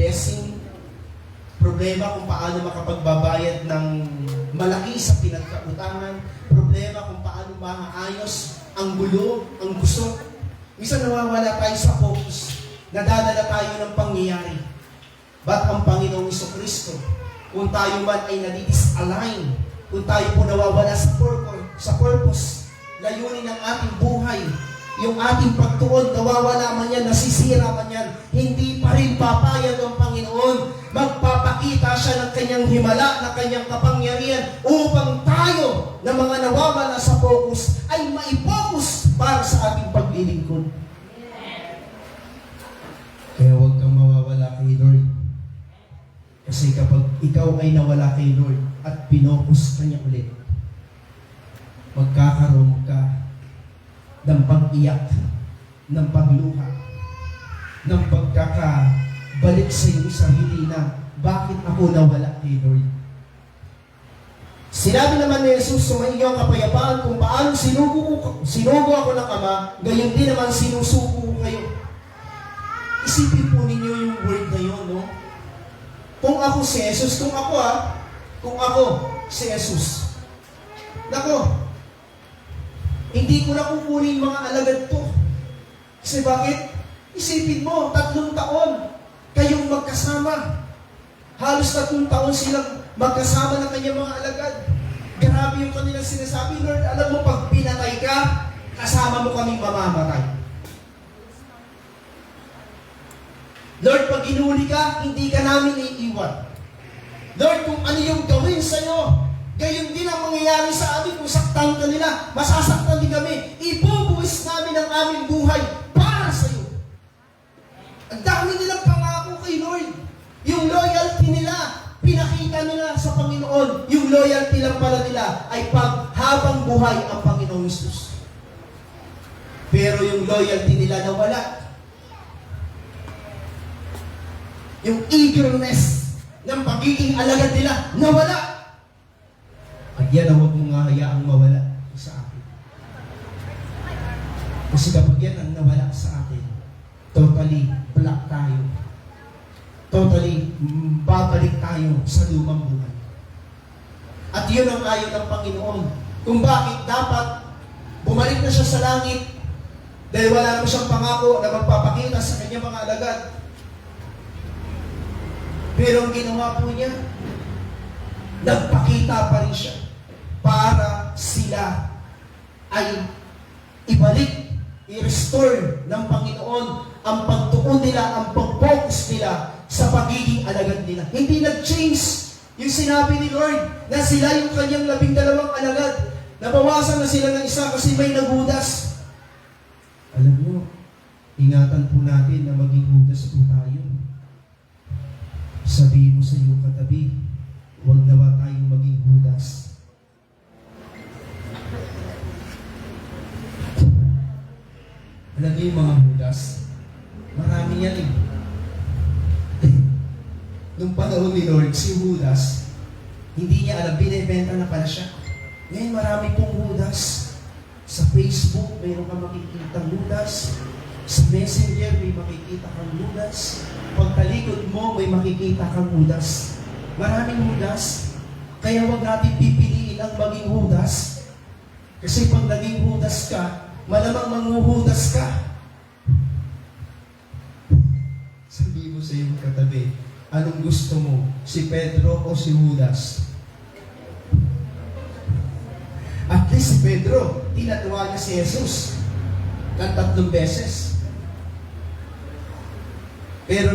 blessing, problema kung paano makapagbabayad ng malaki sa pinagkautangan, problema kung paano maayos ang gulo, ang gusto. Minsan nawawala tayo sa focus, nadadala tayo ng pangyayari. Ba't ang Panginoong Jesucristo, kung tayo man ay nadi-disalign, kung tayo po nawawala sa purpose, layunin ng ating buhay, yung ating pagtuon, nawawala man yan, nasisira man yan, hindi pa rin papayag ang Panginoon. Magpapakita siya ng kanyang himala, ng kanyang kapangyarihan, upang tayo na mga nawawala sa focus, ay maipokus para sa ating paglilingkod. Kaya huwag kang mawawala kay Lord. Kasi kapag ikaw ay nawala kay Lord at pinokus ka niya ulit, magkakaroon ka ng pag-iyak, ng pagluha, ng pagkakabalik sa iyong sarili na, bakit ako nawala kay Lord? Sinabi naman ni Jesus, sumaiyo ang kapayapaan kung paano sinugo ako ng Ama, gayon din naman sinusugo ko kayo. Isipin po ninyo yung word na yun, no? Kung ako si Jesus, kung ako si Jesus, nako, hindi ko na kukunin mga alagad ko. Kasi bakit? Isipin mo, 3 taon kayong magkasama. Halos 3 taon silang magkasama ng kanyang mga alagad. Grabe yung kanilang sinasabi, Lord, alam mo, pag pinatay ka, kasama mo kaming mamamatay. Lord, pag inuli ka, hindi ka namin iiwan. Lord, kung ano yung gawin sa'yo, gayon din ang mangyayari sa amin kung saktan ka nila. Masasaktan din kami. Ibubuwis namin ang aming buhay para sa iyo. Ang dami nilang pangako kay Lord. Yung loyalty nila, pinakita nila sa Panginoon. Yung loyalty lang pala nila ay habang buhay ang Panginoong Jesus. Pero yung loyalty nila nawala. Yung eagerness ng pagiging alagad nila nawala. At yan ang huwag mong hayaang mawala sa atin. Kasi kapag yan ang nawala sa atin, totally black tayo. Totally babalik tayo sa lumang buhay. At yun ang ayaw ng Panginoon. Kung bakit dapat bumalik na siya sa langit dahil wala naman siyang pangako na magpapakita sa kanyang mga alagad. Pero ang ginawa po niya, nagpakita pa rin siya para sila ay ibalik, i-restore ng Panginoon ang pagtuon nila, ang pag-focus nila sa pagiging alagad nila. Hindi nag-change yung sinabi ni Lord na sila yung kanyang 12 alagad. Nabawasan na sila ng isa kasi may nagudas. Alam mo, ingatan po natin na maging hudas po tayo. Sabihin mo sa iyong katabi, huwag nawa tayong maging hudas. Alam niyo yung mga hudas? Marami yan eh. Nung panahon ni Lord, si Judas, hindi niya alam, binibenta na pala siya. Ngayon marami pong Judas. Sa Facebook, mayroon kang makikita Judas. Sa Messenger, may makikita kang Judas. Pagtalikod mo, may makikita kang Judas. Maraming Judas. Kaya huwag natin pipiliin ang maging Judas. Kasi pag naging Judas ka, malamang manghuhudas ka. Sabi mo sa iyong katabi, anong gusto mo? Si Pedro o si Judas? At least si Pedro, tinatuwa niya si Jesus ng 3 beses. Pero